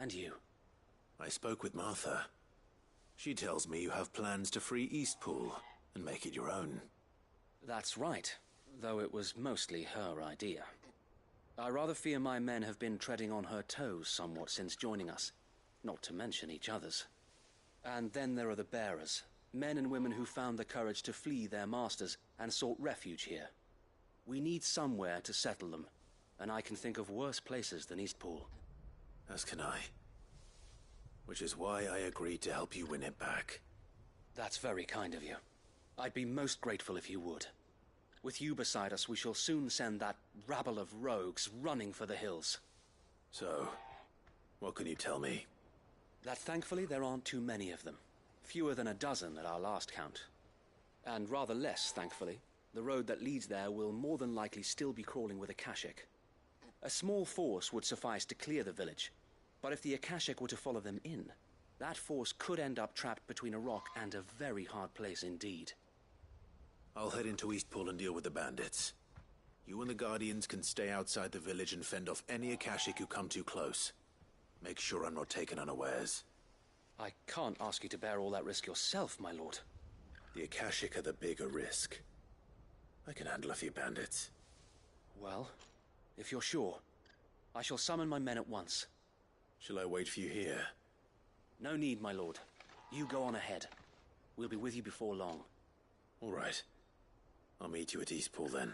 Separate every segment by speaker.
Speaker 1: And you?
Speaker 2: I spoke with Martha. She tells me you have plans to free Eastpool and make it your own.
Speaker 1: That's right, though it was mostly her idea. I rather fear my men have been treading on her toes somewhat since joining us, not to mention each other's. And then there are the bearers, men and women who found the courage to flee their masters and sought refuge here. We need somewhere to settle them, and I can think of worse places than Eastpool.
Speaker 2: As can I. Which is why I agreed to help you win it back.
Speaker 1: That's very kind of you. I'd be most grateful if you would. With you beside us, we shall soon send that rabble of rogues running for the hills.
Speaker 2: So, what can you tell me?
Speaker 1: That thankfully there aren't too many of them. Fewer than a dozen at our last count. And rather less, thankfully, the road that leads there will more than likely still be crawling with Akashic. A small force would suffice to clear the village, but if the Akashic were to follow them in, that force could end up trapped between a rock and a very hard place indeed.
Speaker 2: I'll head into Eastpool and deal with the bandits. You and the Guardians can stay outside the village and fend off any Akashic who come too close. Make sure I'm not taken unawares.
Speaker 1: I can't ask you to bear all that risk yourself, my lord.
Speaker 2: The Akashic are the bigger risk. I can handle a few bandits.
Speaker 1: Well, if you're sure, I shall summon my men at once.
Speaker 2: Shall I wait for you here?
Speaker 1: No need, my lord. You go on ahead. We'll be with you before long.
Speaker 2: All right. I'll meet you at Eastpool then.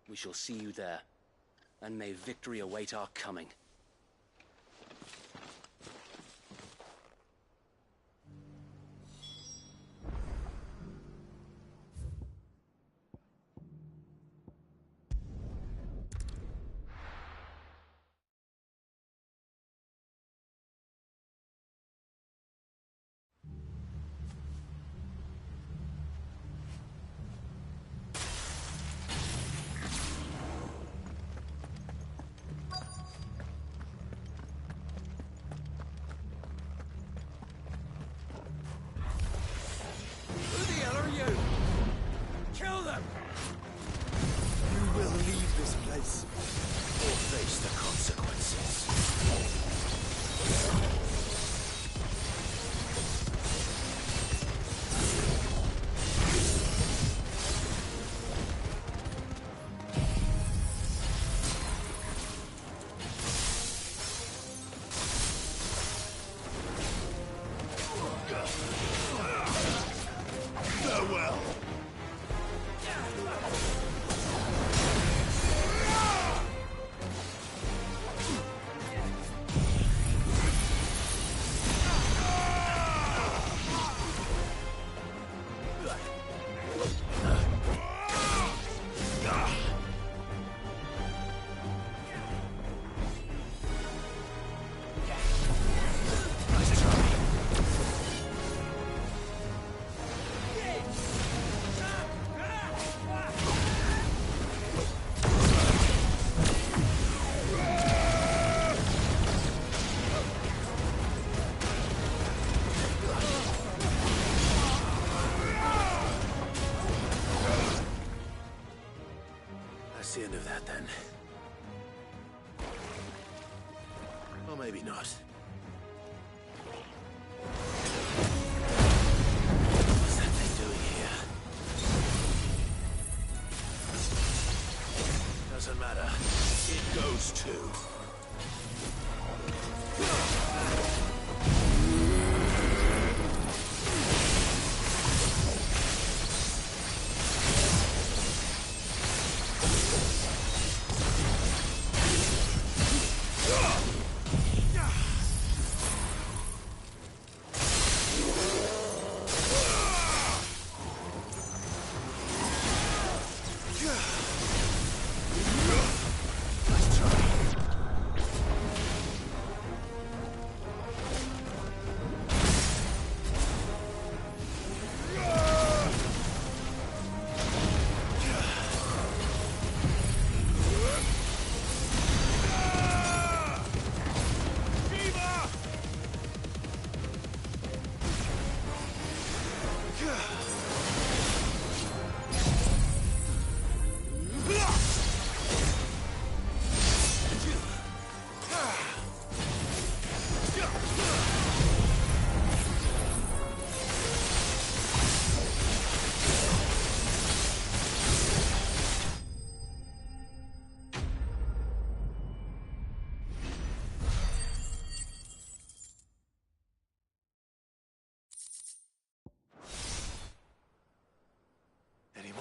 Speaker 1: We shall see you there. And may victory await our coming.
Speaker 2: The end of that, then. Or maybe not. What's that thing doing here? Doesn't matter. It goes too.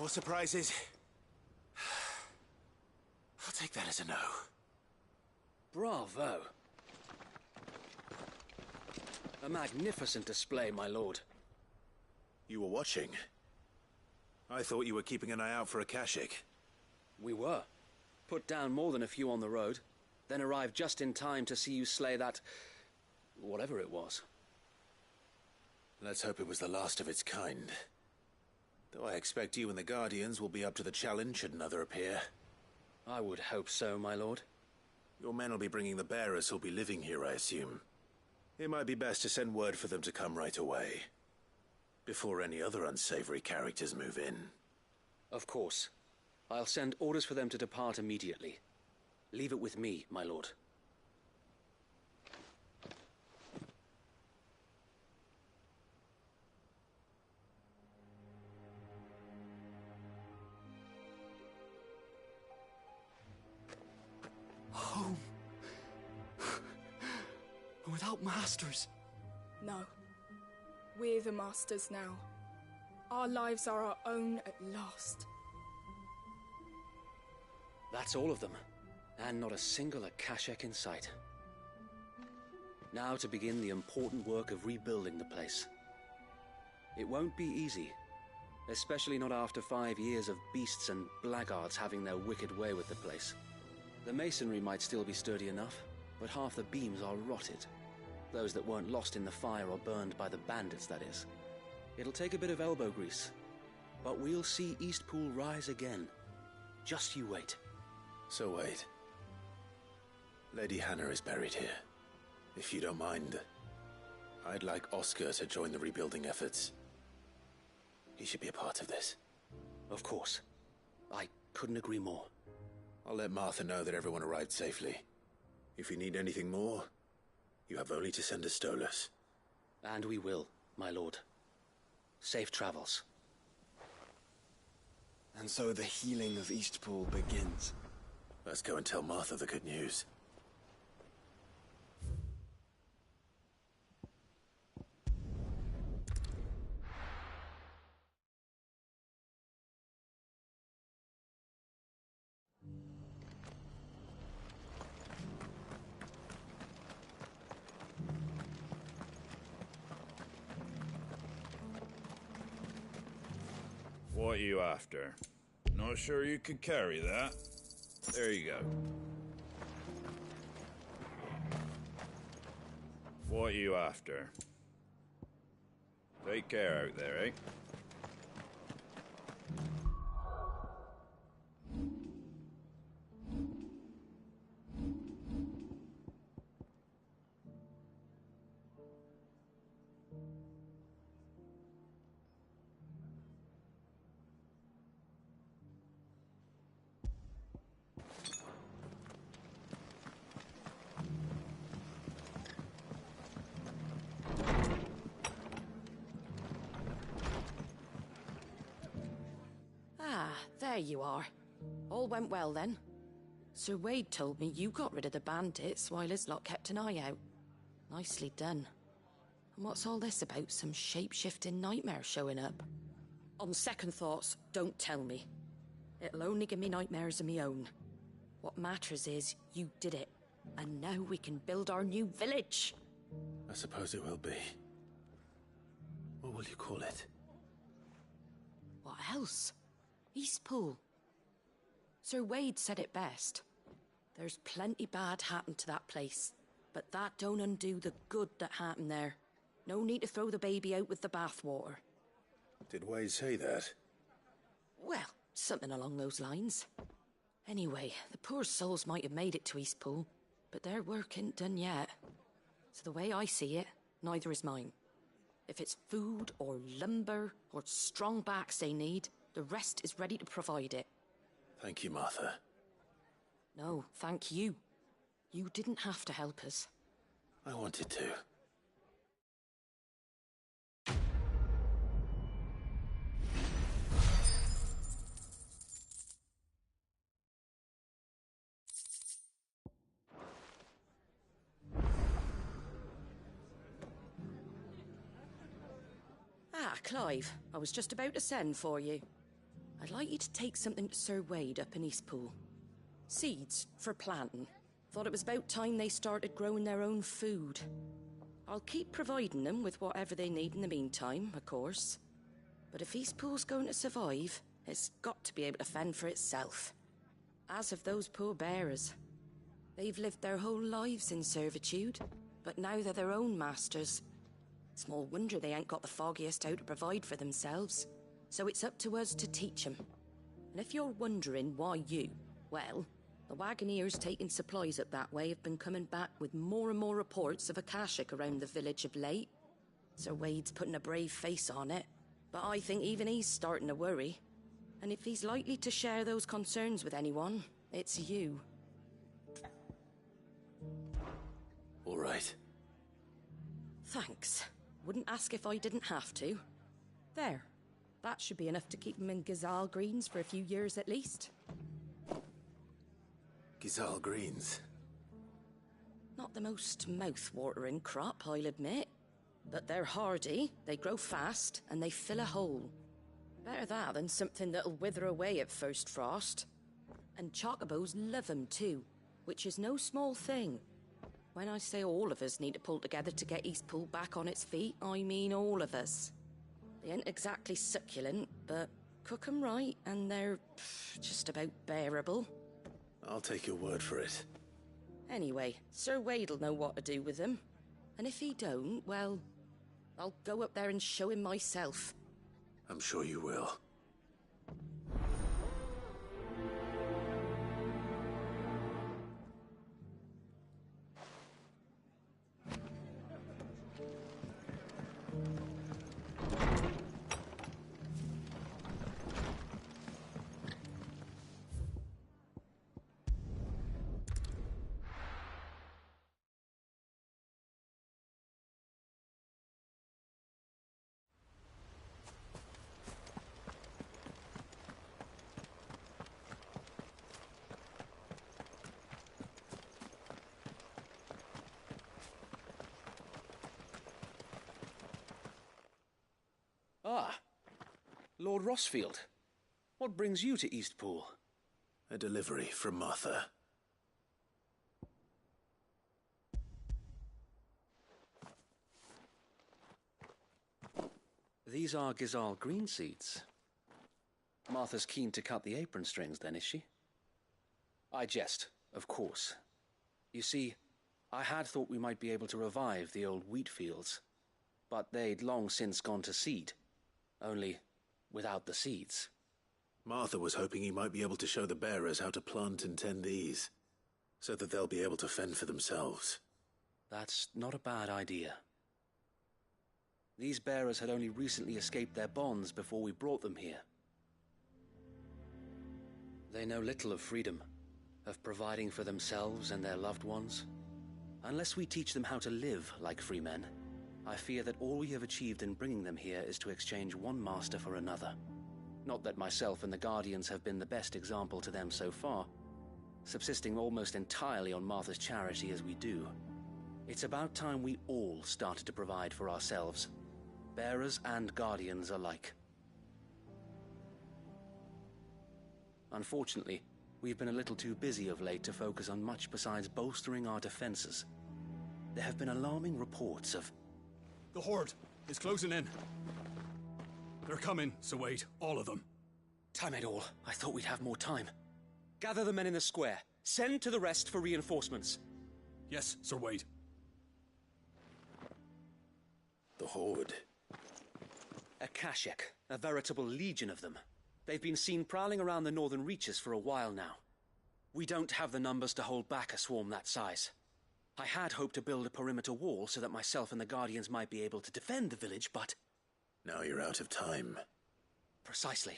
Speaker 2: more surprises? I'll take that as a no.
Speaker 1: Bravo. A magnificent display, my lord.
Speaker 2: You were watching? I thought you were keeping an eye out for a Kashik.
Speaker 1: We were. Put down more than a few on the road, then arrived just in time to see you slay that... whatever it was.
Speaker 2: Let's hope it was the last of its kind. Though I expect you and the Guardians will be up to the challenge should another appear.
Speaker 1: I would hope so, my lord.
Speaker 2: Your men will be bringing the bearers who'll be living here, I assume. It might be best to send word for them to come right away, before any other unsavory characters move in.
Speaker 1: Of course. I'll send orders for them to depart immediately. Leave it with me, my lord.
Speaker 3: Home. Without masters.
Speaker 4: No. We're the masters now. Our lives are our own at last.
Speaker 1: That's all of them, and not a single Akashek in sight. Now to begin the important work of rebuilding the place. It won't be easy, especially not after 5 years of beasts and blackguards having their wicked way with the place. The masonry might still be sturdy enough, but half the beams are rotted. Those that weren't lost in the fire or burned by the bandits, that is. It'll take a bit of elbow grease, but we'll see Eastpool rise again. Just you wait.
Speaker 2: So wait. Lady Hannah is buried here. If you don't mind, I'd like Oscar to join the rebuilding efforts. He should be a part of this.
Speaker 1: Of course. I couldn't agree more.
Speaker 2: I'll let Martha know that everyone arrived safely. If you need anything more, you have only to send a Stolas.
Speaker 1: And we will, my lord. Safe travels.
Speaker 3: And so the healing of Eastpool begins.
Speaker 2: Let's go and tell Martha the good news.
Speaker 5: What are you after? Not sure you could carry that. There you go. What are you after? Take care out there, eh?
Speaker 6: There you are. All went well then. Sir Wade told me you got rid of the bandits while his lot kept an eye out. Nicely done. And what's all this about some shape-shifting nightmare showing up? On second thoughts, don't tell me. It'll only give me nightmares of my own. What matters is you did it, and now we can build our new village.
Speaker 2: I suppose it will be. What will you call it?
Speaker 6: What else? Eastpool. Sir Wade said it best. There's plenty bad happened to that place, but that don't undo the good that happened there. No need to throw the baby out with the bathwater.
Speaker 2: Did Wade say that?
Speaker 6: Well, something along those lines. Anyway, the poor souls might have made it to Eastpool, but their work ain't done yet. So the way I see it, neither is mine. If it's food or lumber or strong backs they need, the rest is ready to provide it.
Speaker 2: Thank you, Martha.
Speaker 6: No, thank you. You didn't have to help us.
Speaker 2: I wanted to.
Speaker 6: Ah, Clive, I was just about to send for you. I'd like you to take something to Sir Wade up in Eastpool. Seeds for planting. Thought it was about time they started growing their own food. I'll keep providing them with whatever they need in the meantime, of course. But if Eastpool's going to survive, it's got to be able to fend for itself. As of those poor bearers. They've lived their whole lives in servitude, but now they're their own masters. Small wonder they ain't got the foggiest how to provide for themselves. So it's up to us to teach them. And if you're wondering why you, well, the Wagoneers taking supplies up that way have been coming back with more and more reports of Akashic around the village of late. Sir Wade's putting a brave face on it, but I think even he's starting to worry. And if he's likely to share those concerns with anyone, it's you.
Speaker 2: All right.
Speaker 6: Thanks. Wouldn't ask if I didn't have to. There. That should be enough to keep him in Gazal Greens for a few years at least.
Speaker 2: Gazal Greens.
Speaker 6: Not the most mouth-watering crop, I'll admit. But they're hardy, they grow fast, and they fill a hole. Better that than something that'll wither away at first frost. And chocobos love 'em too, which is no small thing. When I say all of us need to pull together to get Eastpool back on its feet, I mean all of us. They ain't exactly succulent, but cook 'em right and they're just about bearable.
Speaker 2: I'll take your word for it.
Speaker 6: Anyway, Sir Wade'll know what to do with them. And if he don't, well, I'll go up there and show him myself.
Speaker 2: I'm sure you will.
Speaker 1: Ah, Lord Rossfield. What brings you to Eastpool?
Speaker 2: A delivery from Martha.
Speaker 1: These are Gazal green seeds. Martha's keen to cut the apron strings, then, is she? I jest, of course. You see, I had thought we might be able to revive the old wheat fields, but they'd long since gone to seed. Only without the seeds.
Speaker 2: Martha was hoping he might be able to show the bearers how to plant and tend these, so that they'll be able to fend for themselves.
Speaker 1: That's not a bad idea. These bearers had only recently escaped their bonds before we brought them here. They know little of freedom, of providing for themselves and their loved ones. Unless we teach them how to live like free men, I fear that all we have achieved in bringing them here is to exchange one master for another. Not that myself and the Guardians have been the best example to them so far, subsisting almost entirely on Martha's charity as we do. It's about time we all started to provide for ourselves, bearers and Guardians alike. Unfortunately, we've been a little too busy of late to focus on much besides bolstering our defenses. There have been alarming reports of...
Speaker 3: The Horde is closing in. They're coming, Sir Wade, all of them.
Speaker 1: Damn it all, I thought we'd have more time. Gather the men in the square. Send to the rest for reinforcements.
Speaker 3: Yes, Sir Wade.
Speaker 2: The Horde.
Speaker 1: Akashic, a veritable legion of them. They've been seen prowling around the northern reaches for a while now. We don't have the numbers to hold back a swarm that size. I had hoped to build a perimeter wall so that myself and the Guardians might be able to defend the village, but...
Speaker 2: Now you're out of time.
Speaker 1: Precisely.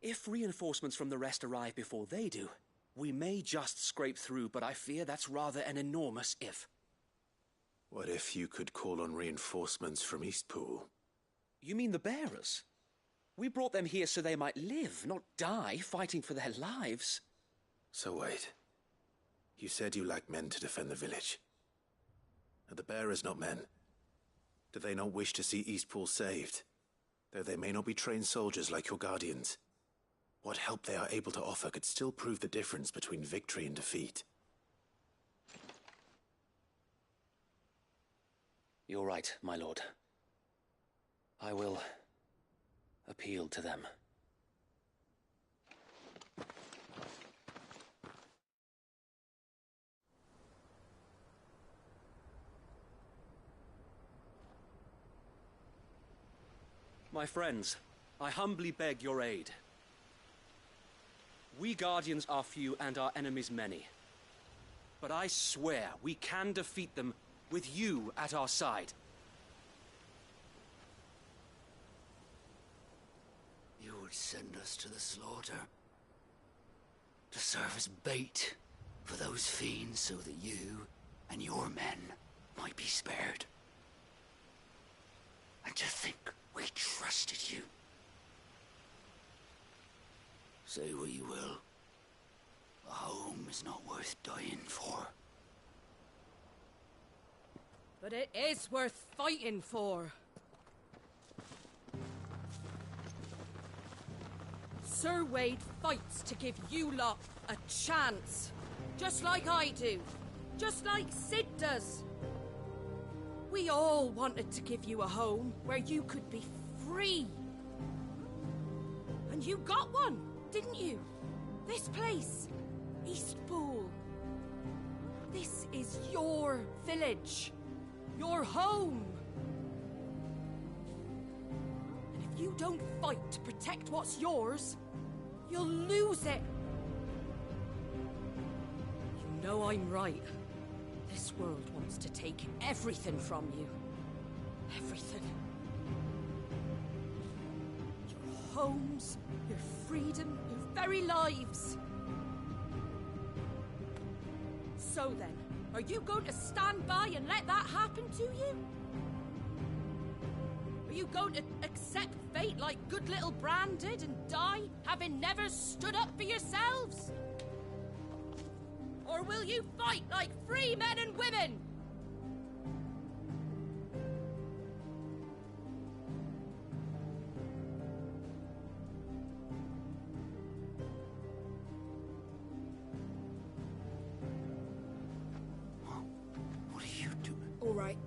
Speaker 1: If reinforcements from the rest arrive before they do, we may just scrape through, but I fear that's rather an enormous if.
Speaker 2: What if you could call on reinforcements from Eastpool?
Speaker 1: You mean the bearers? We brought them here so they might live, not die, fighting for their lives.
Speaker 2: So wait. You said you lack men to defend the village. Are the bearers not men? Do they not wish to see Eastpool saved? Though they may not be trained soldiers like your Guardians. What help they are able to offer could still prove the difference between victory and defeat.
Speaker 1: You're right, my lord. I will appeal to them. My friends, I humbly beg your aid. We Guardians are few and our enemies many. But I swear we can defeat them with you at our side.
Speaker 7: You would send us to the slaughter, to serve as bait for those fiends so that you and your men might be spared. And to think we trusted you. Say what you will. A home is not worth dying for.
Speaker 6: But it is worth fighting for. Sir Wade fights to give you lot a chance. Just like I do. Just like Sid does. We all wanted to give you a home where you could be free. And you got one, didn't you? This place, Eastpool. This is your village. Your home. And if you don't fight to protect what's yours, you'll lose it. You know I'm right. This world wants to take everything from you. Everything. Your homes, your freedom, your very lives. So then, are you going to stand by and let that happen to you? Are you going to accept fate like good little Bran did and die, having never stood up for yourselves? Or will you fight like free men and women?
Speaker 7: What are you doing?
Speaker 4: All right.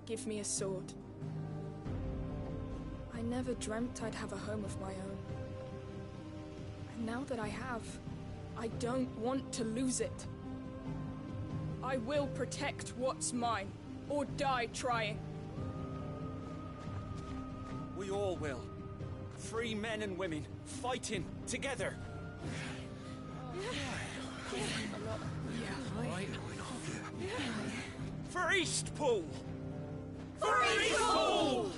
Speaker 4: Give me a sword. I never dreamt I'd have a home of my own. And now that I have, I don't want to lose it. I will protect what's mine, or die trying.
Speaker 3: We all will. Free men and women, fighting together. For Eastpool!
Speaker 6: For Eastpool!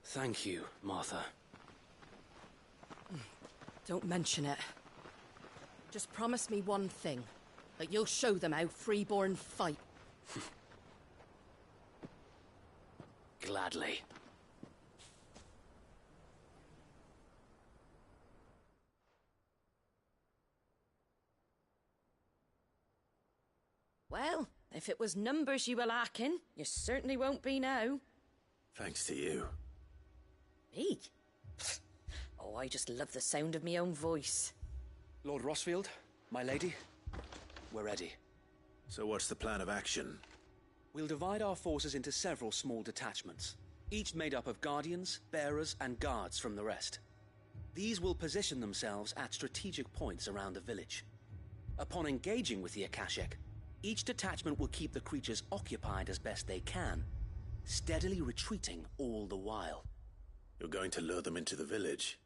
Speaker 1: Thank you, Martha.
Speaker 6: Don't mention it. Just promise me one thing. That you'll show them how freeborn fight.
Speaker 1: Gladly.
Speaker 6: Well, if it was numbers you were lacking, you certainly won't be now.
Speaker 2: Thanks to you.
Speaker 6: Me? Oh, I just love the sound of my own voice.
Speaker 1: Lord Rossfield, my lady, we're ready.
Speaker 2: So what's the plan of action?
Speaker 1: We'll divide our forces into several small detachments, each made up of guardians, bearers, and guards from the rest. These will position themselves at strategic points around the village. Upon engaging with the Akashic, each detachment will keep the creatures occupied as best they can, steadily retreating all the while.
Speaker 2: You're going to lure them into the village?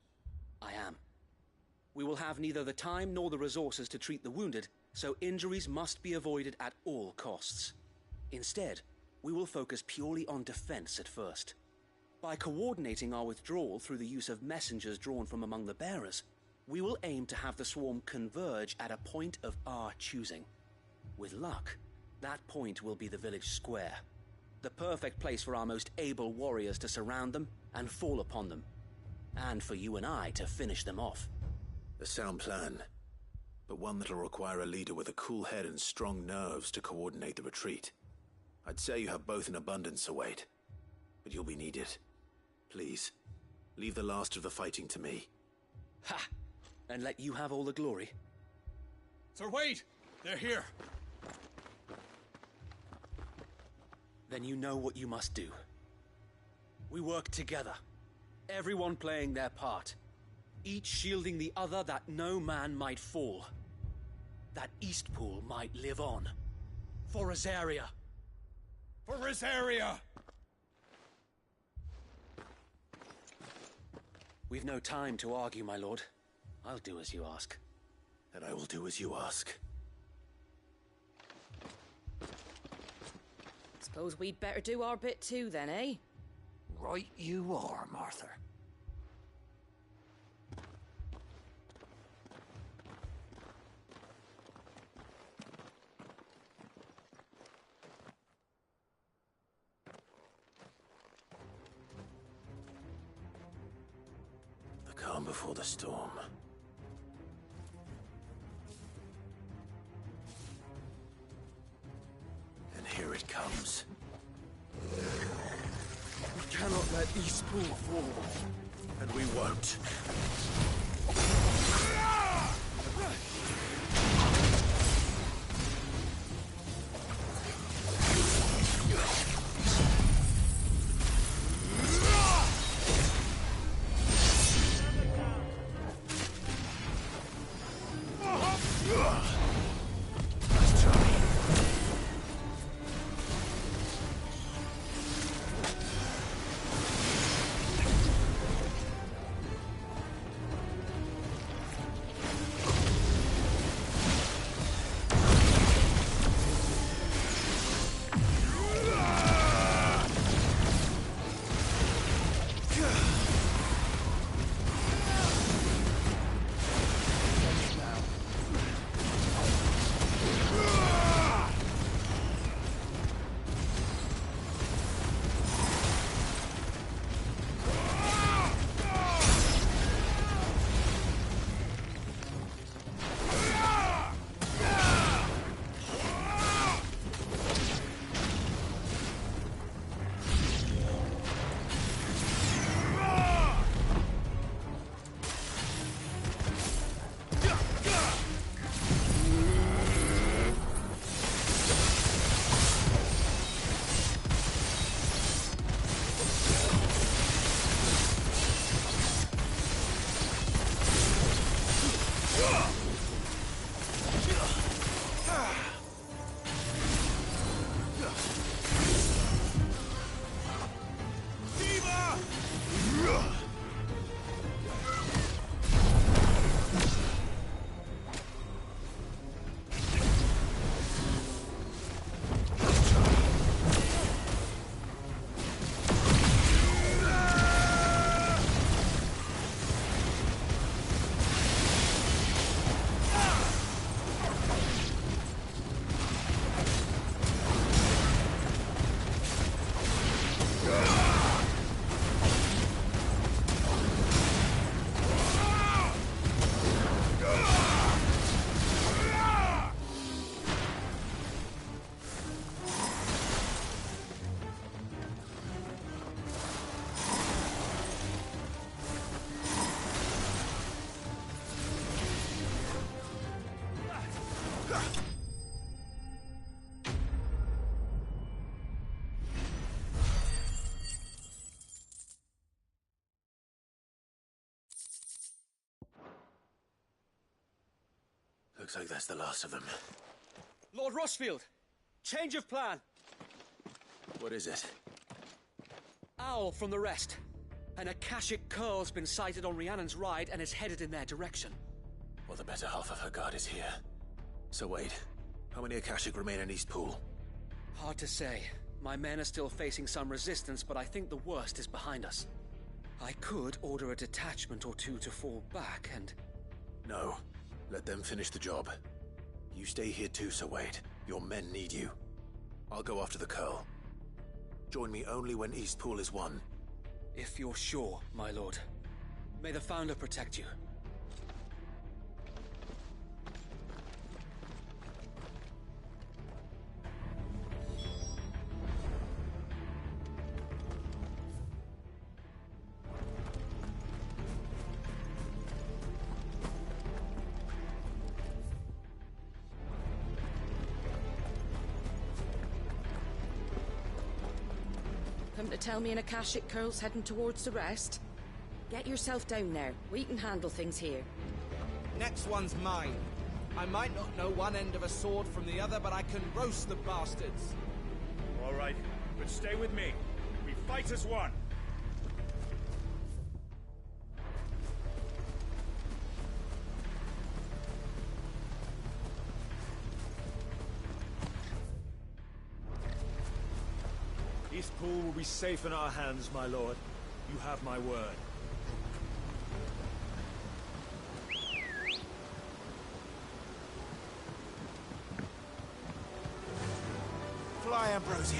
Speaker 1: I am. We will have neither the time nor the resources to treat the wounded, so injuries must be avoided at all costs. Instead, we will focus purely on defense at first. By coordinating our withdrawal through the use of messengers drawn from among the bearers, we will aim to have the swarm converge at a point of our choosing. With luck, that point will be the village square, the perfect place for our most able warriors to surround them and fall upon them, and for you and I to finish them off.
Speaker 2: A sound plan, but one that'll require a leader with a cool head and strong nerves to coordinate the retreat. I'd say you have both in abundance, Sir Wade. But you'll be needed. Please, leave the last of the fighting to me.
Speaker 1: Ha! And let you have all the glory?
Speaker 3: Sir Wade! They're here!
Speaker 1: Then you know what you must do. We work together. Everyone playing their part. Each shielding the other that no man might fall. That Eastpool might live on. For Rosaria.
Speaker 3: For Rosaria!
Speaker 1: We've no time to argue, my lord. I'll do as you ask.
Speaker 2: And I will do as you ask.
Speaker 6: Suppose we'd better do our bit too then, eh?
Speaker 7: Right you are, Martha.
Speaker 2: The calm before the storm. And here it comes.
Speaker 1: We cannot let Eastpool fall.
Speaker 2: And we won't. Looks like that's the last of them.
Speaker 1: Lord Rossfield! Change of plan!
Speaker 2: What is it?
Speaker 1: Owl from the rest. An Akashic curl's been sighted on Rhiannon's ride and is headed in their direction.
Speaker 2: Well, the better half of her guard is here. So wait, how many Akashic remain in Eastpool?
Speaker 1: Hard to say. My men are still facing some resistance, but I think the worst is behind us. I could order a detachment or two to fall back and...
Speaker 2: No. Let them finish the job. You stay here too, Sir Wade. Your men need you. I'll go after the Curl. Join me only when Eastpool is won.
Speaker 1: If you're sure, my lord. May the Founder protect you.
Speaker 6: to tell me an Akashic Curl's heading towards the rest? Get yourself down there. We can handle things here.
Speaker 8: Next one's mine. I might not know one end of a sword from the other, but I can roast the bastards.
Speaker 5: All right, but stay with me. We fight as one. Eastpool will be safe in our hands, my lord. You have my word.
Speaker 8: Fly, Ambrosia.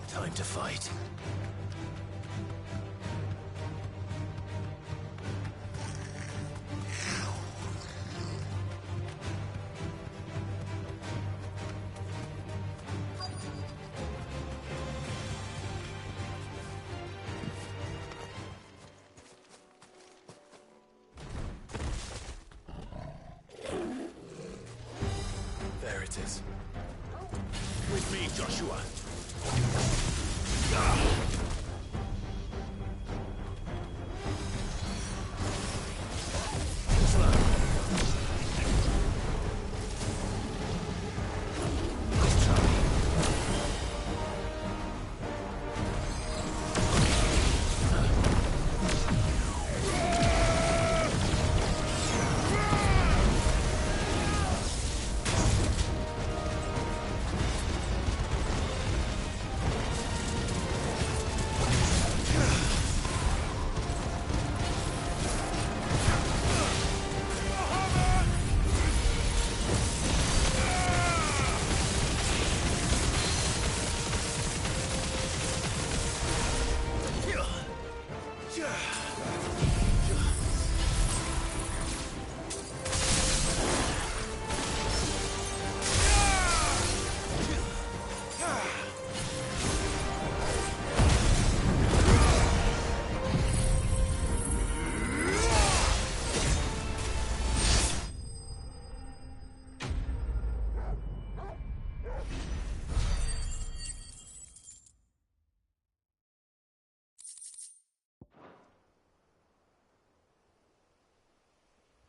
Speaker 2: Time to fight. There it is.
Speaker 5: With me, Joshua.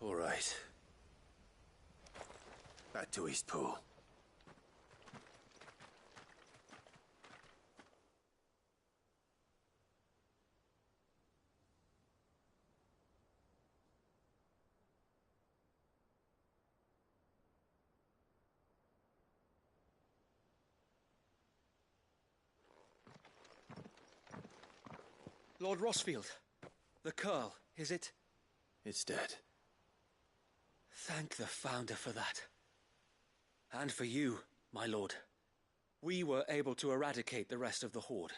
Speaker 2: All right. Back to Eastpool.
Speaker 1: Lord Rosfield, the Curl, is it?
Speaker 2: It's dead.
Speaker 1: Thank the Founder for that. And for you, my lord. We were able to eradicate the rest of the Horde.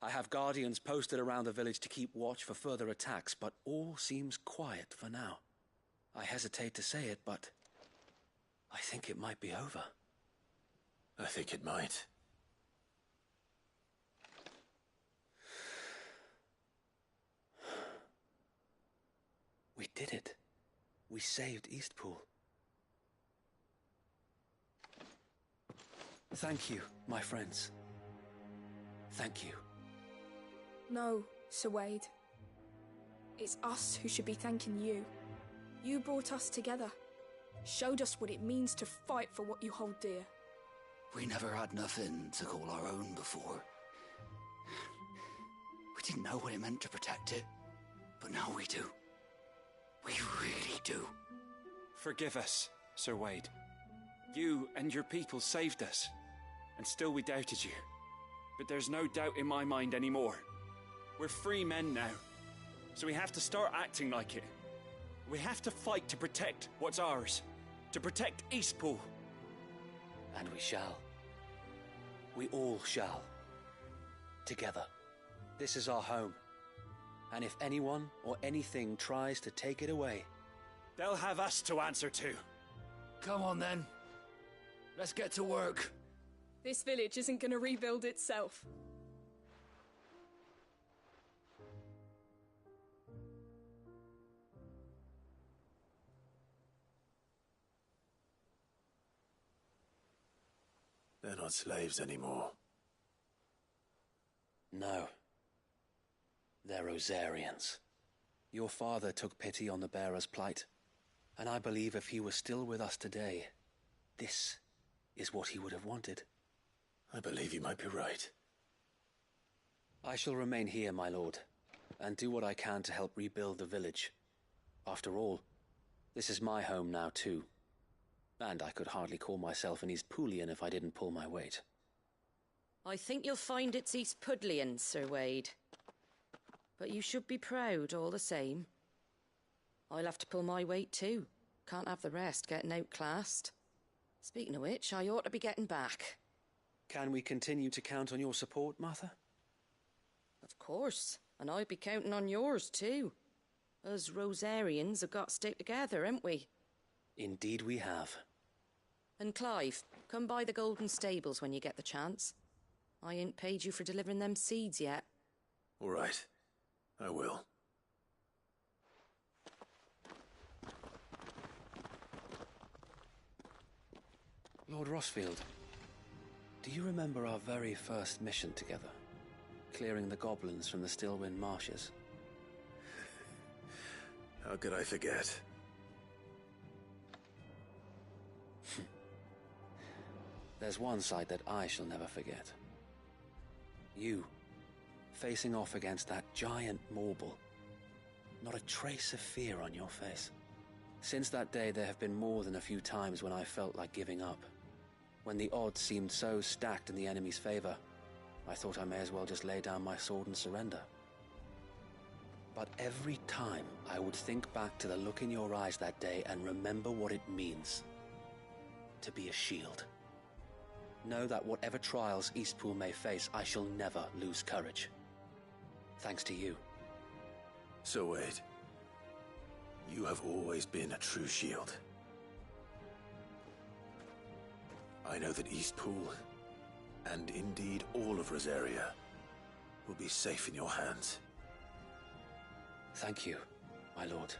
Speaker 1: I have guardians posted around the village to keep watch for further attacks, but all seems quiet for now. I hesitate to say it, but I think it might be over.
Speaker 2: I think it might.
Speaker 1: We did it. We saved Eastpool. Thank you, my friends. Thank you.
Speaker 4: No, Sir Wade. It's us who should be thanking you. You brought us together. Showed us what it means to fight for what you hold dear.
Speaker 7: We never had nothing to call our own before. We didn't know what it meant to protect it, but now we do. We really do.
Speaker 9: Forgive us, Sir Wade. You and your people saved us, and still we doubted you. But there's no doubt in my mind anymore. We're free men now, so we have to start acting like it. We have to fight to protect what's ours, to protect Eastpool.
Speaker 1: And we shall. We all shall. Together. This is our home. And if anyone or anything tries to take it away,
Speaker 9: they'll have us to answer to.
Speaker 7: Come on then. Let's get to work.
Speaker 4: This village isn't gonna rebuild itself.
Speaker 2: They're not slaves anymore.
Speaker 1: No. They're Rosarians. Your father took pity on the bearer's plight, and I believe if he were still with us today, this is what he would have wanted.
Speaker 2: I believe you might be right.
Speaker 1: I shall remain here, my lord, and do what I can to help rebuild the village. After all, this is my home now too, and I could hardly call myself an East Poolian if I didn't pull my weight.
Speaker 6: I think you'll find it's East Pudlian, Sir Wade. But you should be proud all the same. I'll have to pull my weight too. Can't have the rest getting outclassed. Speaking of which, I ought to be getting back.
Speaker 1: Can we continue to count on your support, Martha?
Speaker 6: Of course, and I'll be counting on yours too. Us Rosarians have got to stick together, haven't we?
Speaker 1: Indeed we have.
Speaker 6: And Clive, come by the Golden Stables when you get the chance. I ain't paid you for delivering them seeds yet.
Speaker 2: All right. I will.
Speaker 1: Lord Rossfield, do you remember our very first mission together? Clearing the goblins from the Stillwind Marshes?
Speaker 2: How could I forget?
Speaker 1: There's one sight that I shall never forget. You, facing off against that giant Morble. Not a trace of fear on your face. Since that day, there have been more than a few times when I felt like giving up. When the odds seemed so stacked in the enemy's favor, I thought I may as well just lay down my sword and surrender. But every time I would think back to the look in your eyes that day and remember what it means to be a shield. Know that whatever trials Eastpool may face, I shall never lose courage. Thanks to you.
Speaker 2: So Wade, you have always been a true shield. I know that Eastpool, and indeed all of Rosaria, will be safe in your hands.
Speaker 1: Thank you, my lord.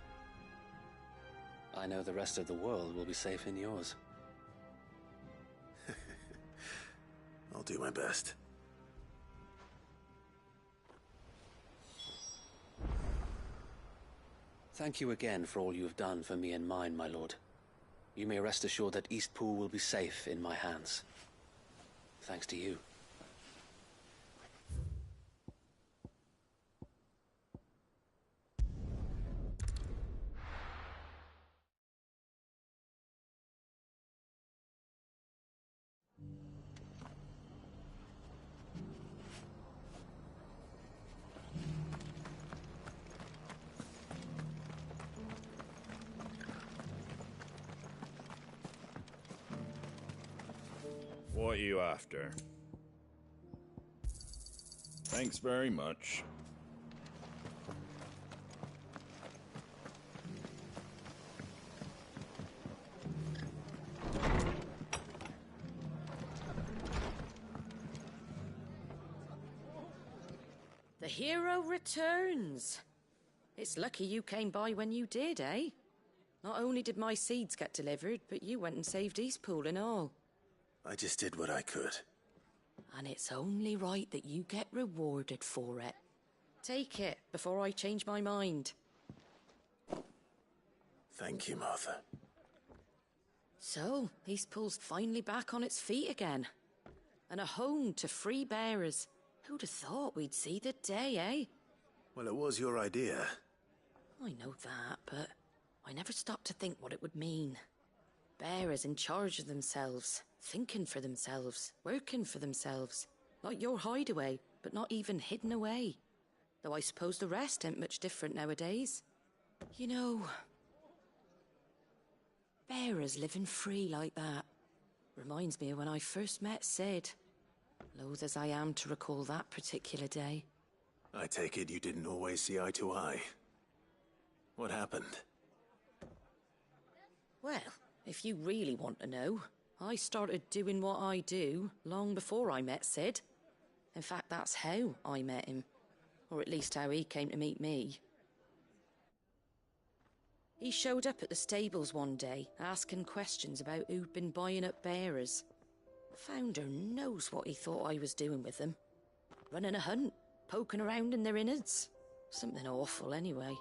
Speaker 1: I know the rest of the world will be safe in yours.
Speaker 2: I'll do my best.
Speaker 1: Thank you again for all you have done for me and mine, my lord. You may rest assured that Eastpool will be safe in my hands. Thanks to you.
Speaker 5: What are you after? Thanks very much.
Speaker 6: The hero returns. It's lucky you came by when you did, eh? Not only did my seeds get delivered, but you went and saved Eastpool and all.
Speaker 2: I just did what I could.
Speaker 6: And it's only right that you get rewarded for it. Take it before I change my mind.
Speaker 2: Thank you, Martha.
Speaker 6: So, Eastpool's finally back on its feet again. And a home to free bearers. Who'd have thought we'd see the day, eh?
Speaker 2: Well, it was your idea.
Speaker 6: I know that, but I never stopped to think what it would mean. Bearers in charge of themselves, thinking for themselves, working for themselves. Like your hideaway, but not even hidden away. Though I suppose the rest ain't much different nowadays. You know, bearers living free like that reminds me of when I first met Sid. Loath as I am to recall that particular day.
Speaker 2: I take it you didn't always see eye to eye. What happened?
Speaker 6: Well, if you really want to know, I started doing what I do long before I met Sid. In fact, that's how I met him. Or at least how he came to meet me. He showed up at the stables one day, asking questions about who'd been buying up bearers. Founder knows what he thought I was doing with them. Running a hunt, poking around in their innards. Something awful, anyway.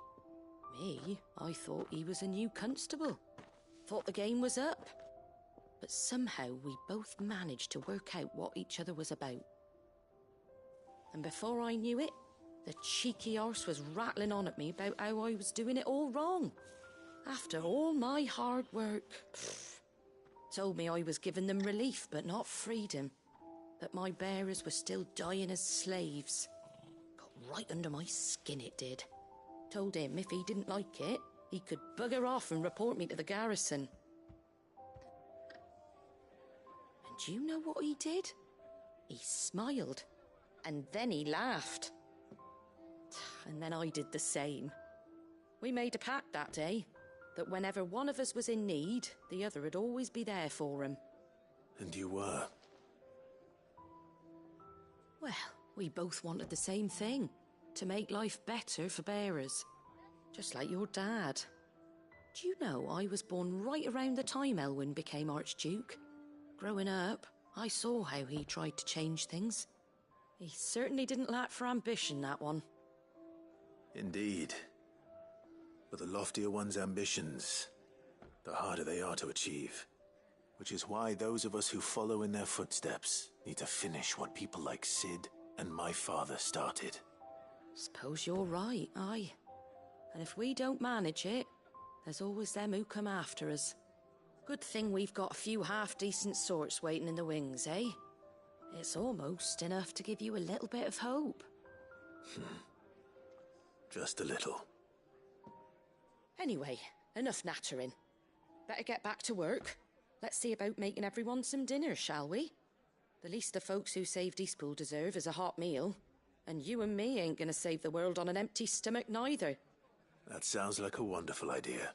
Speaker 6: Me, I thought he was a new constable. Thought the game was up. But somehow we both managed to work out what each other was about. And before I knew it, the cheeky arse was rattling on at me about how I was doing it all wrong. After all my hard work. Told me I was giving them relief, but not freedom. That my bearers were still dying as slaves. Got right under my skin, it did. Told him if he didn't like it, he could bugger off and report me to the garrison. And do you know what he did? He smiled. And then he laughed. And then I did the same. We made a pact that day, that whenever one of us was in need, the other would always be there for him.
Speaker 2: And you were?
Speaker 6: Well, we both wanted the same thing. To make life better for bearers. Just like your dad. Do you know I was born right around the time Elwyn became Archduke? Growing up, I saw how he tried to change things. He certainly didn't lack for ambition, that one.
Speaker 2: Indeed. But the loftier one's ambitions, the harder they are to achieve. Which is why those of us who follow in their footsteps need to finish what people like Sid and my father started.
Speaker 6: Suppose you're right, aye. And if we don't manage it, there's always them who come after us. Good thing we've got a few half-decent sorts waiting in the wings, eh? It's almost enough to give you a little bit of hope.
Speaker 2: Just a little.
Speaker 6: Anyway, enough nattering. Better get back to work. Let's see about making everyone some dinner, shall we? The least the folks who saved Eastpool deserve is a hot meal. And you and me ain't gonna save the world on an empty stomach neither.
Speaker 2: That sounds like a wonderful idea.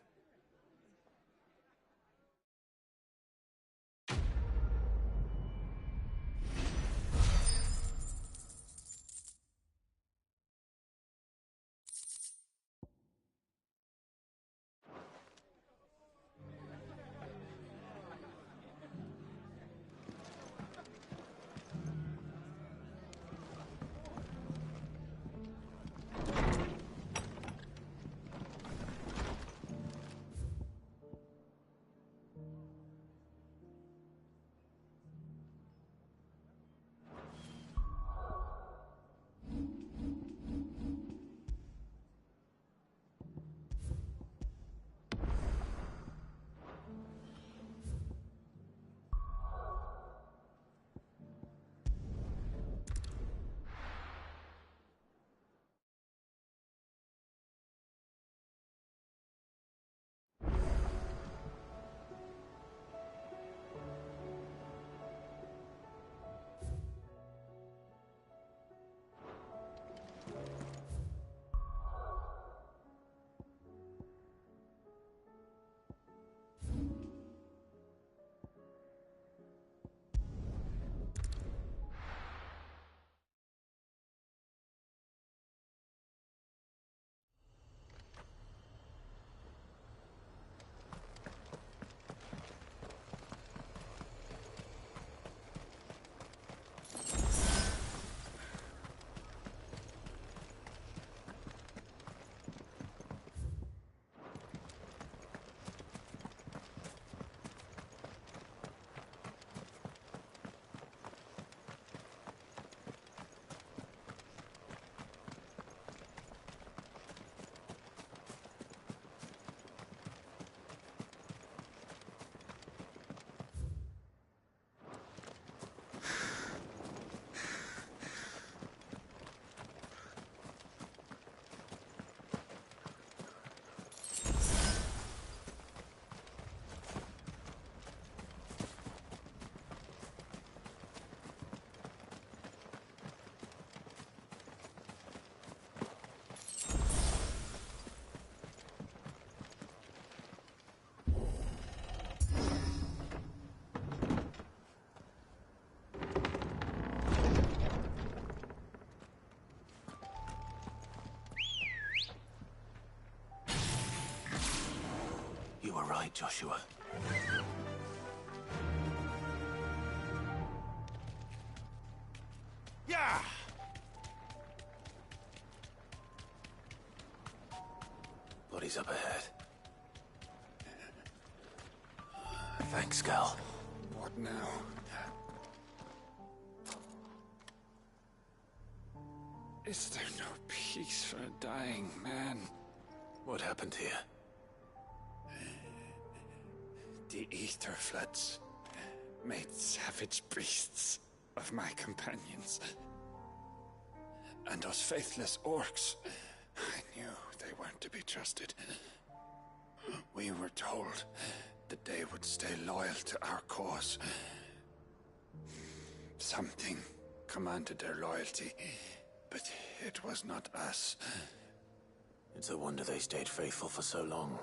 Speaker 2: You were right, Joshua.
Speaker 8: Yeah!
Speaker 2: Bodies up ahead. Thanks, Gal.
Speaker 9: What now? Is there no peace for a dying man?
Speaker 2: What happened here?
Speaker 9: The ether floods made savage beasts of my companions. And those faithless orcs, I knew they weren't to be trusted. We were told that they would stay loyal to our cause. Something commanded their loyalty, but it was not us.
Speaker 2: It's a wonder they stayed faithful for so long.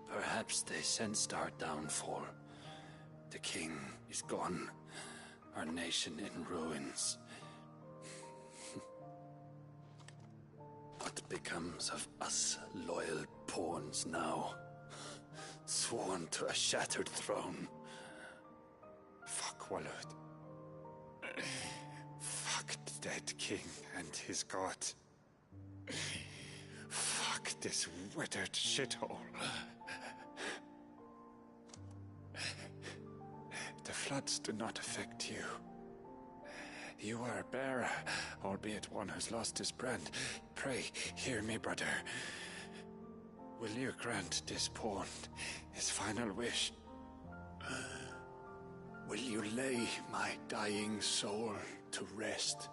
Speaker 9: Perhaps they sensed our downfall. The king is gone, our nation in ruins. What becomes of us loyal pawns now? Sworn to a shattered throne. Fuck Walud. Fuck the dead king and his god. Fuck this withered shithole. The floods do not affect you. You are a bearer, albeit one who's lost his brand. Pray, hear me, brother. Will you grant this pawn his final wish? Will you lay my dying soul to rest?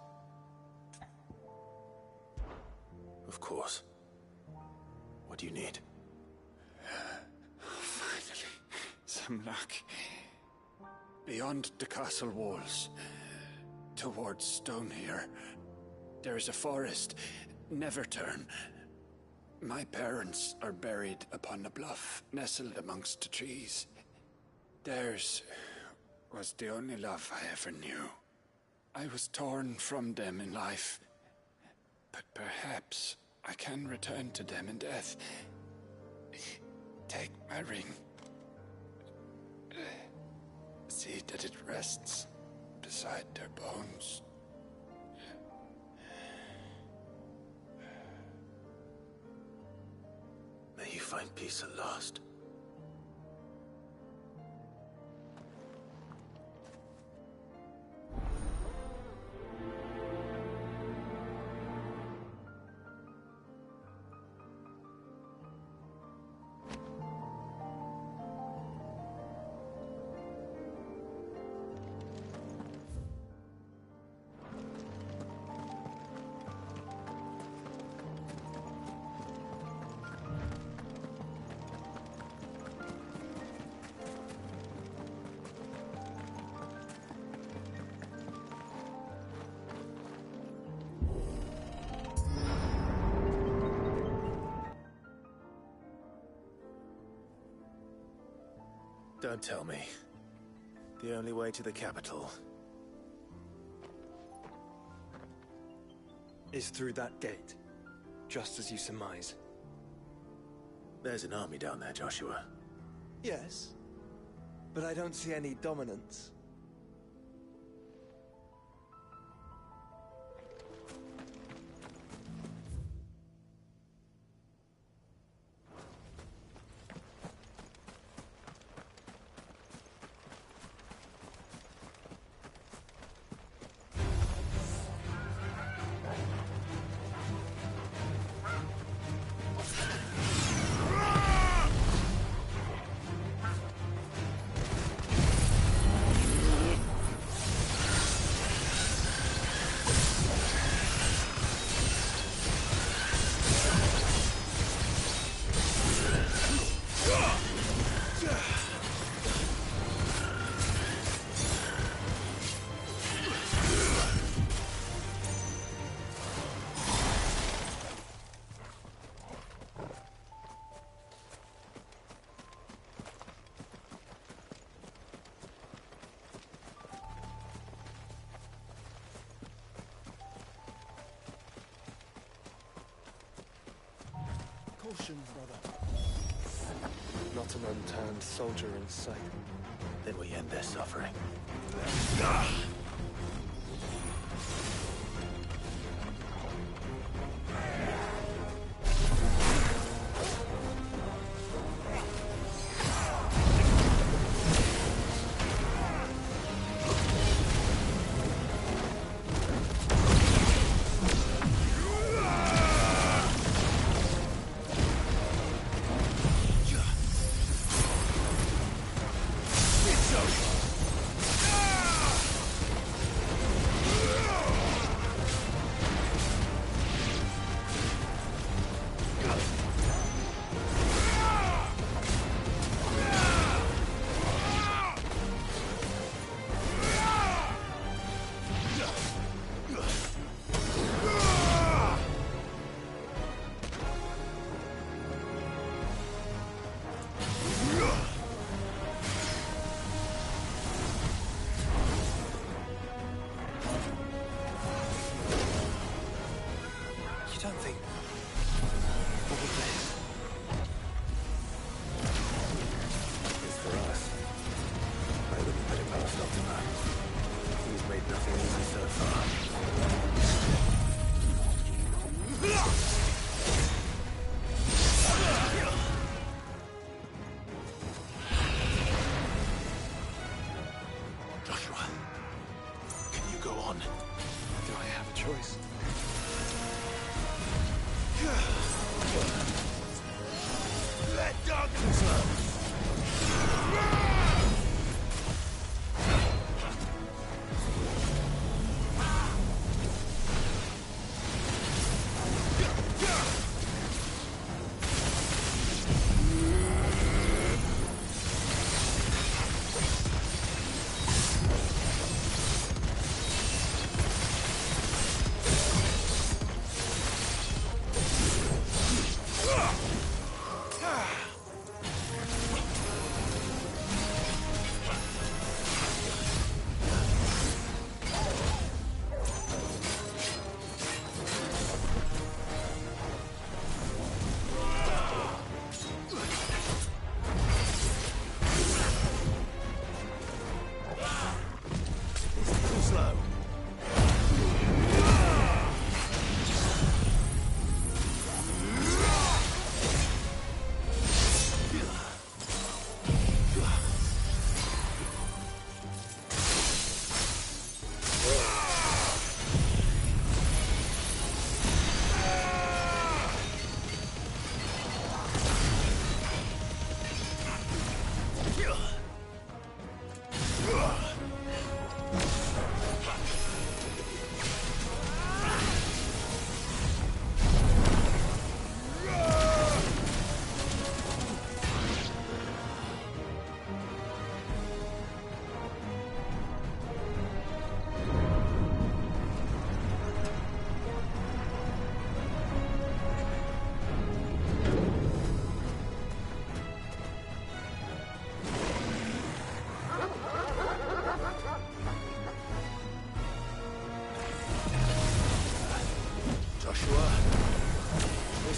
Speaker 2: Of course. What do you need?
Speaker 9: Finally, some luck. Beyond the castle walls, towards Stone here, there is a forest. Never turn. My parents are buried upon a bluff, nestled amongst the trees. Theirs was the only love I ever knew. I was torn from them in life, but perhaps I can return to them in death. Take my ring. See that it rests beside their bones.
Speaker 2: May you find peace at last. Don't tell me. The only way to the capital
Speaker 10: is through that gate, just as you surmise.
Speaker 2: There's an army down there, Joshua.
Speaker 10: Yes, but I don't see any dominance. Caution, brother. Not an unturned soldier in sight.
Speaker 2: Then we end their suffering. That dog too slow.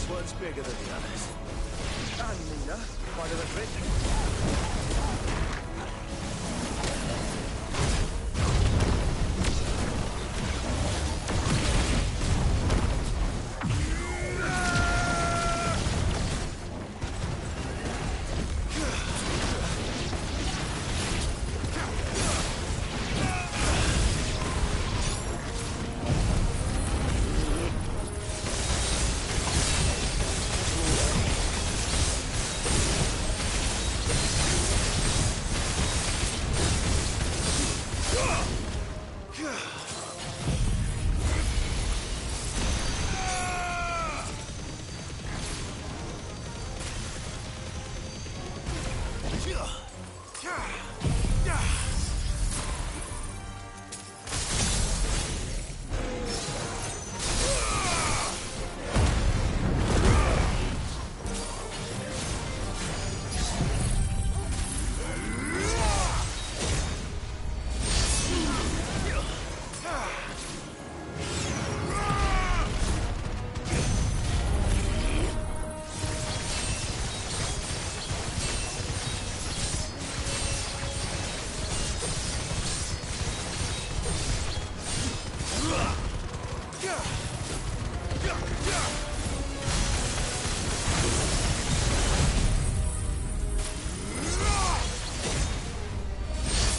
Speaker 2: One's bigger than the others. And Nina, by the look of it.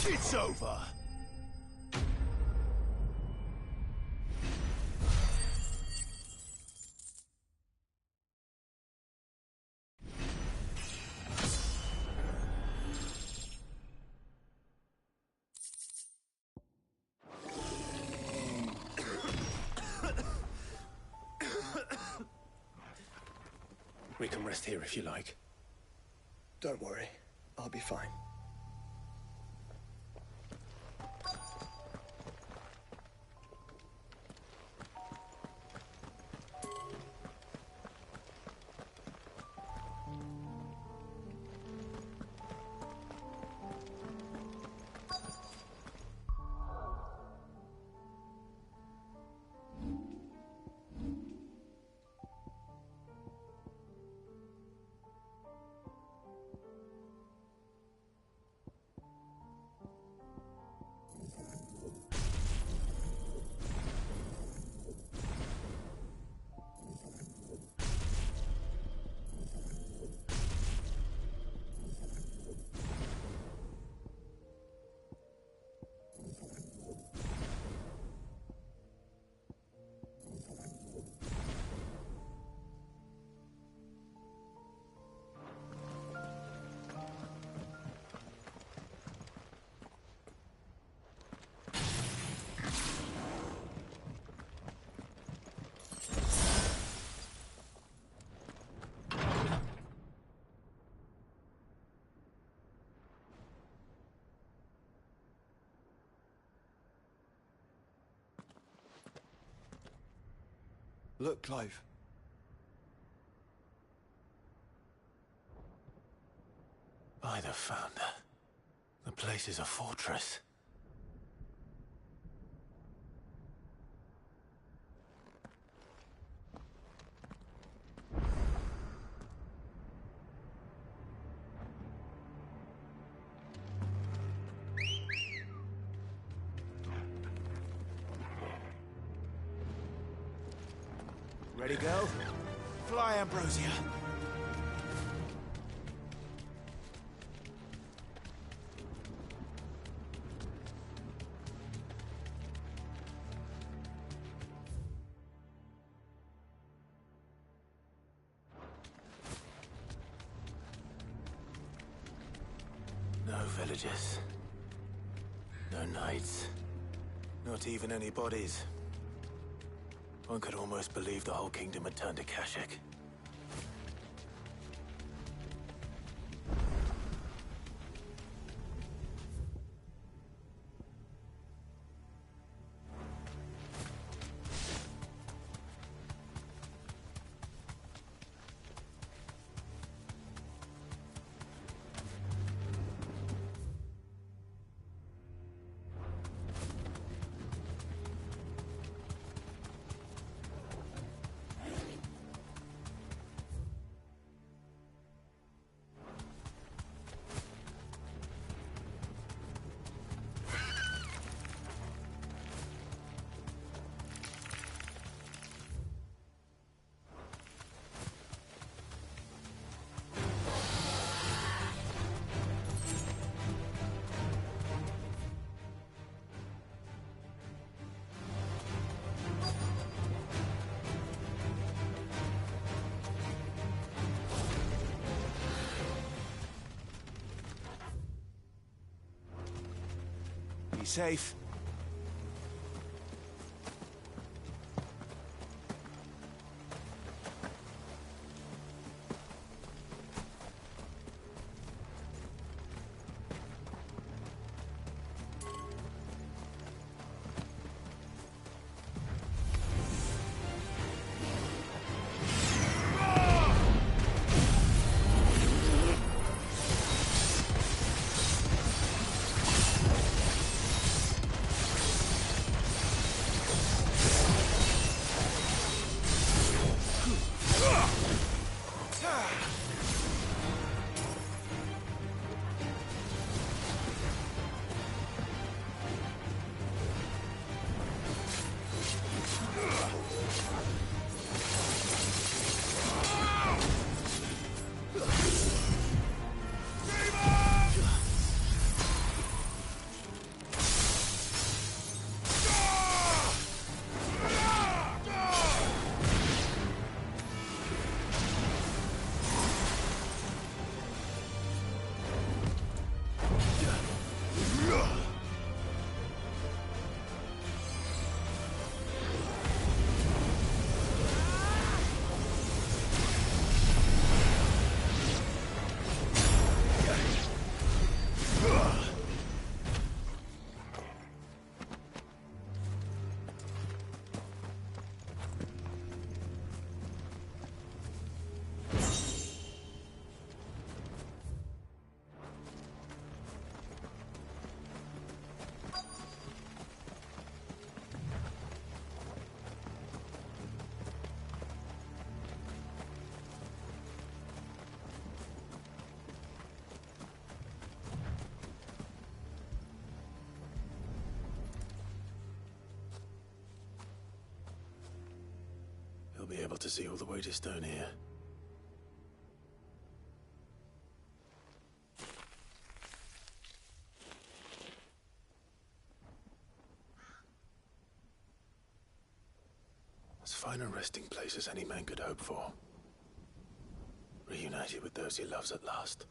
Speaker 2: It's over. We can rest here if you like.
Speaker 10: Don't worry. I'll be fine. Look, Clive.
Speaker 2: By the Founder. The place is a fortress.
Speaker 10: Ready, go? Fly, Ambrosia.
Speaker 2: No villagers. No knights. Not even any bodies. One could almost believe the whole kingdom had turned to Kashyyyk.
Speaker 10: Be safe.
Speaker 2: He'll be able to see all the way to Stone here. As fine a resting place as any man could hope for. Reunited with those he loves at last.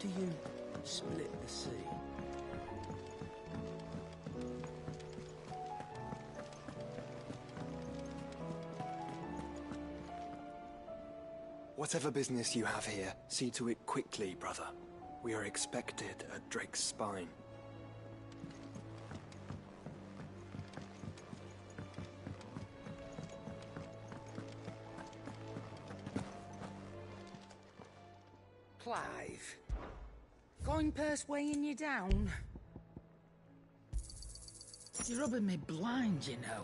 Speaker 11: do you split the sea?
Speaker 10: Whatever business you have here, see to it quickly, brother. We are expected at Drake's Spine.
Speaker 12: Clive. Coin purse weighing you down? You're rubbing me blind, you know.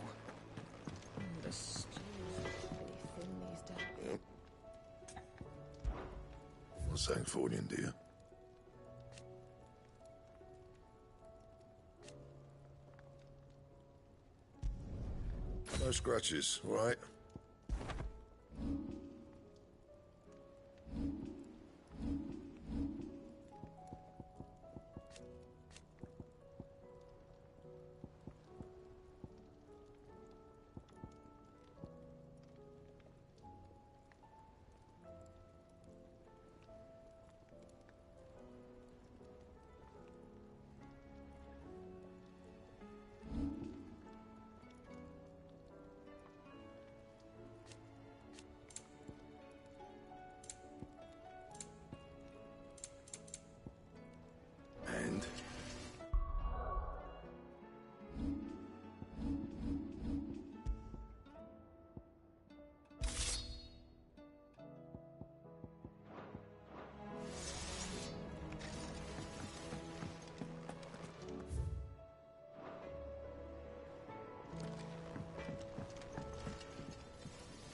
Speaker 4: The stew's really thin these days.
Speaker 2: Yep. What's Sancfordian, dear? No scratches, all right?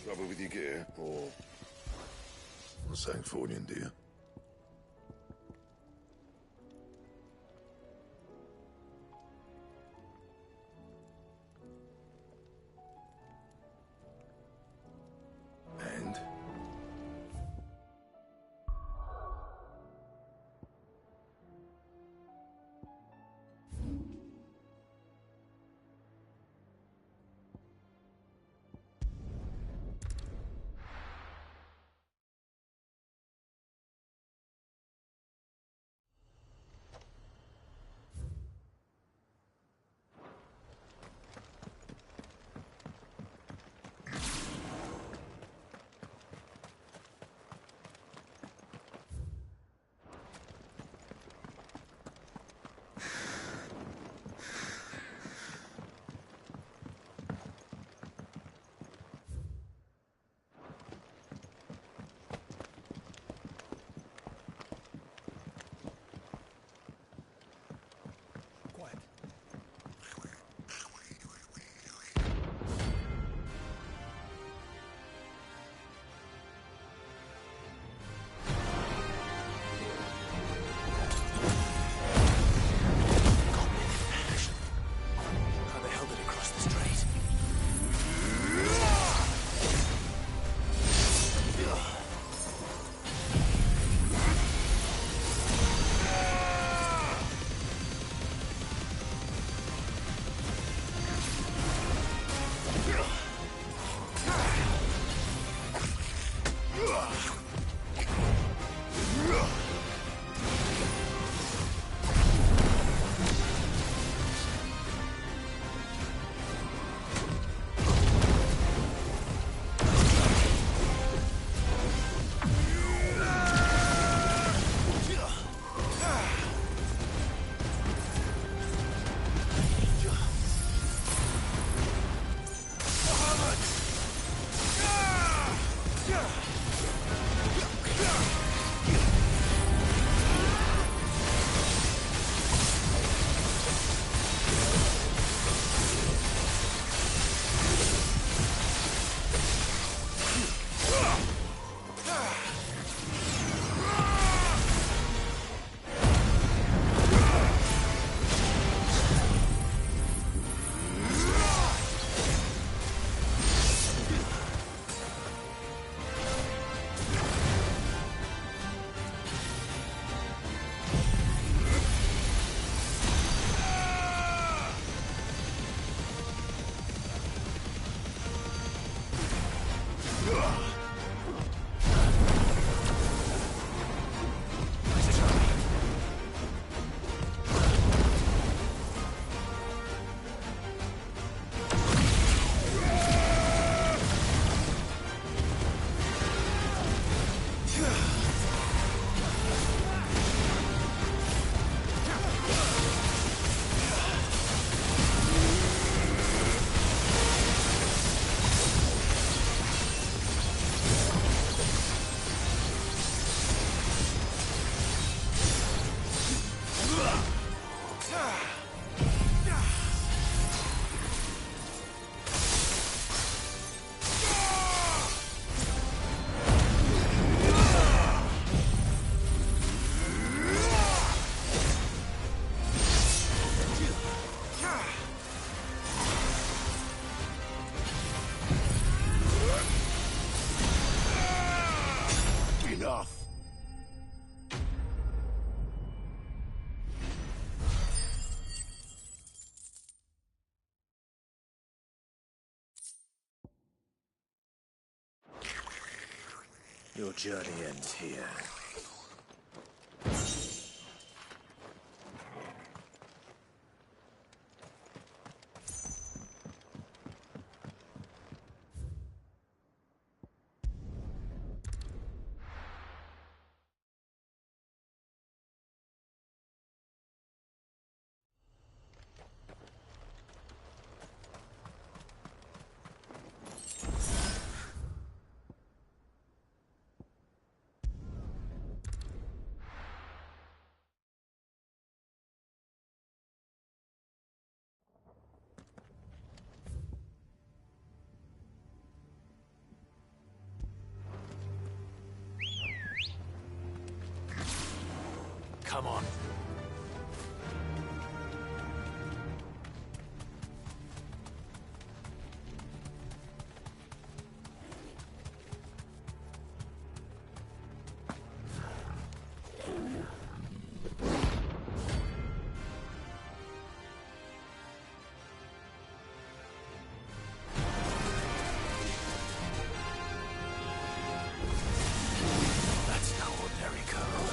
Speaker 2: Trouble with your gear, or Sancfordian, dear? Your journey ends here. Come on. That's no ordinary girl.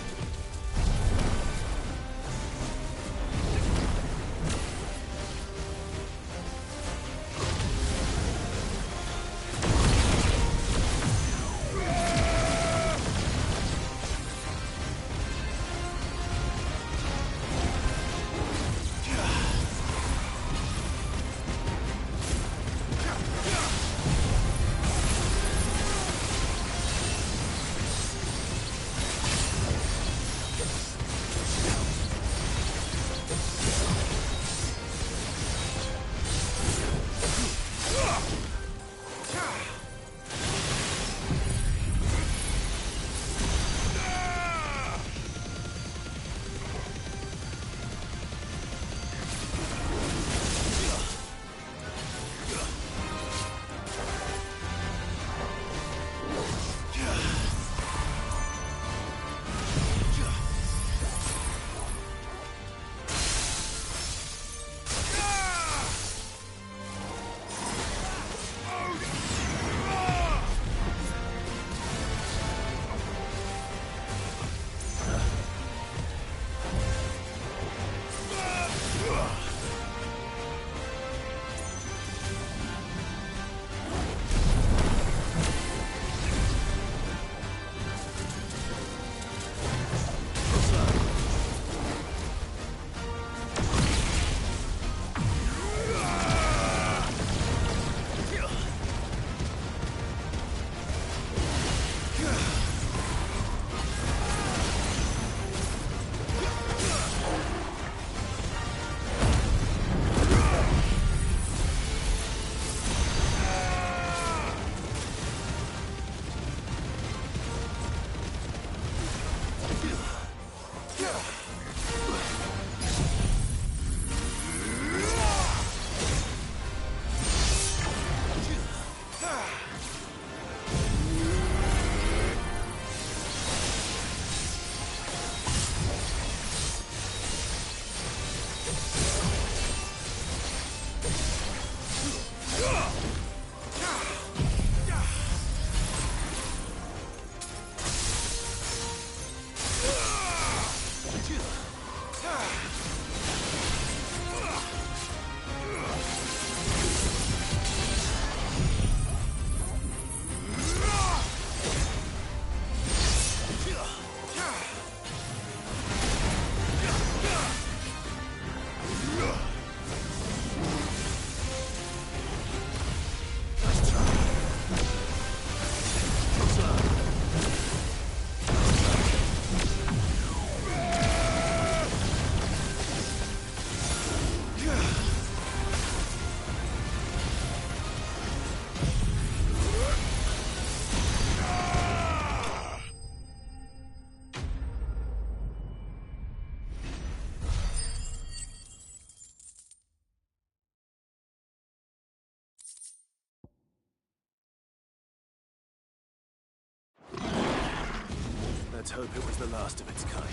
Speaker 2: Let's hope it was the last of its kind.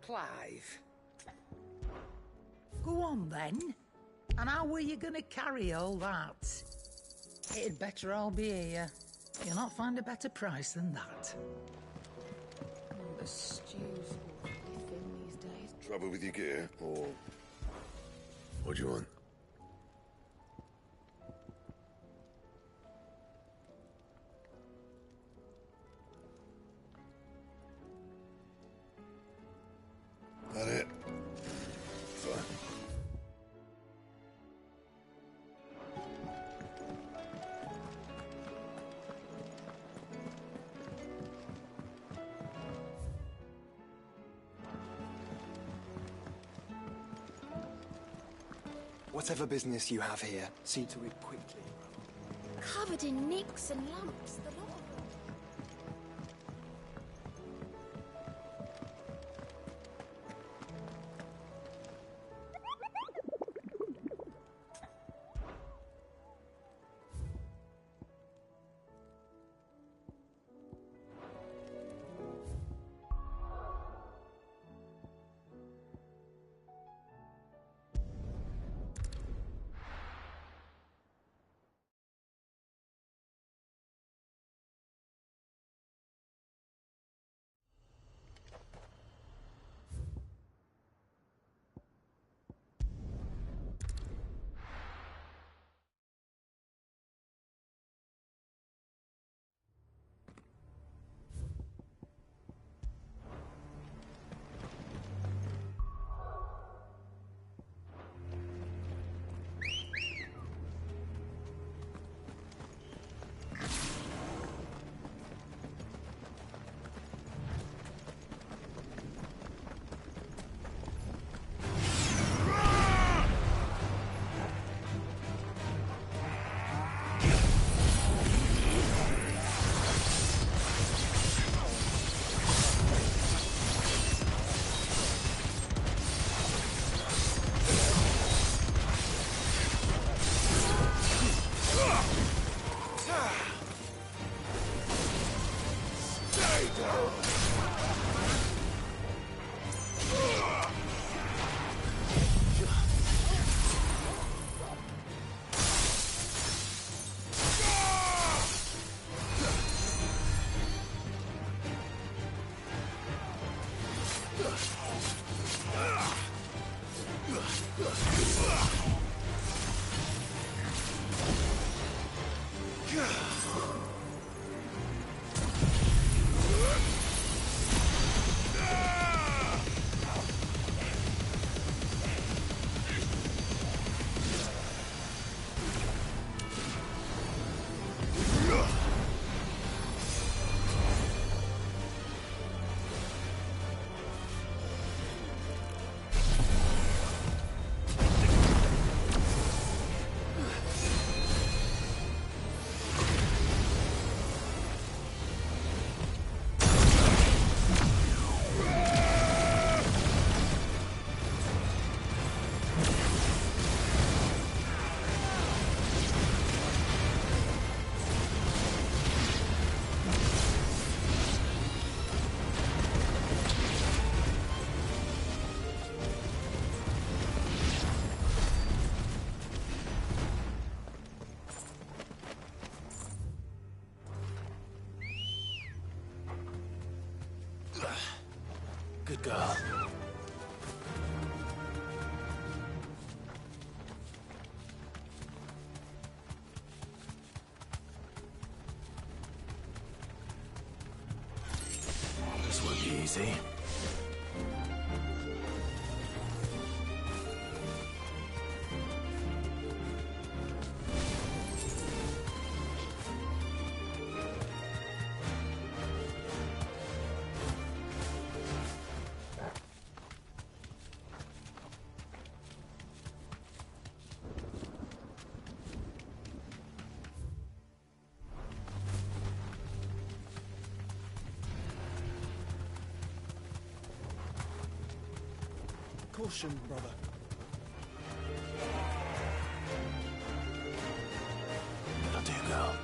Speaker 12: Clive. Go on then. And how were you gonna carry all that? It'd better all be here. You'll not find a better price than that.
Speaker 6: Oh, the stew's awfully thin these days.
Speaker 2: Trouble with your gear, or what do you want? That it? Fine.
Speaker 10: Whatever business you have here, see to it quickly.
Speaker 13: Covered in nicks and lumps, the lot of them.
Speaker 2: Good girl. This won't be easy.
Speaker 10: Caution, brother.
Speaker 2: That'll do, girl.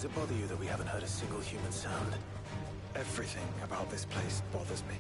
Speaker 2: Does it bother you that we haven't heard a single human sound?
Speaker 10: Everything about this place bothers me.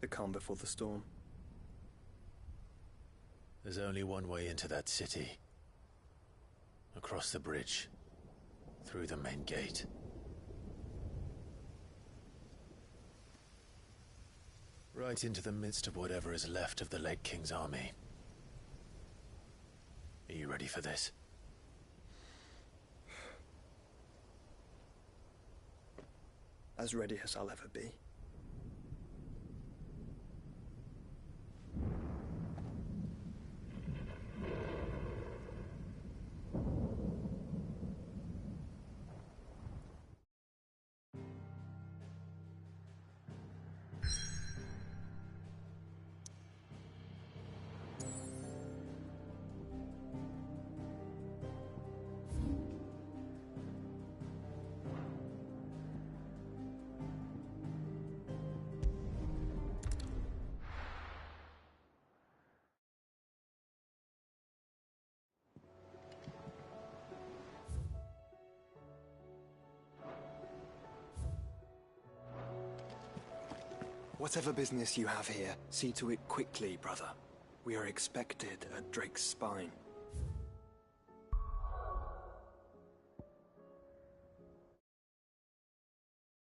Speaker 10: The calm before the storm.
Speaker 2: There's only one way into that city. Across the bridge. Through the main gate. Right into the midst of whatever is left of the late King's army. Are you ready for this?
Speaker 10: As ready as I'll ever be. Whatever business you have here, see to it quickly, brother. We are expected at Drake's Spine.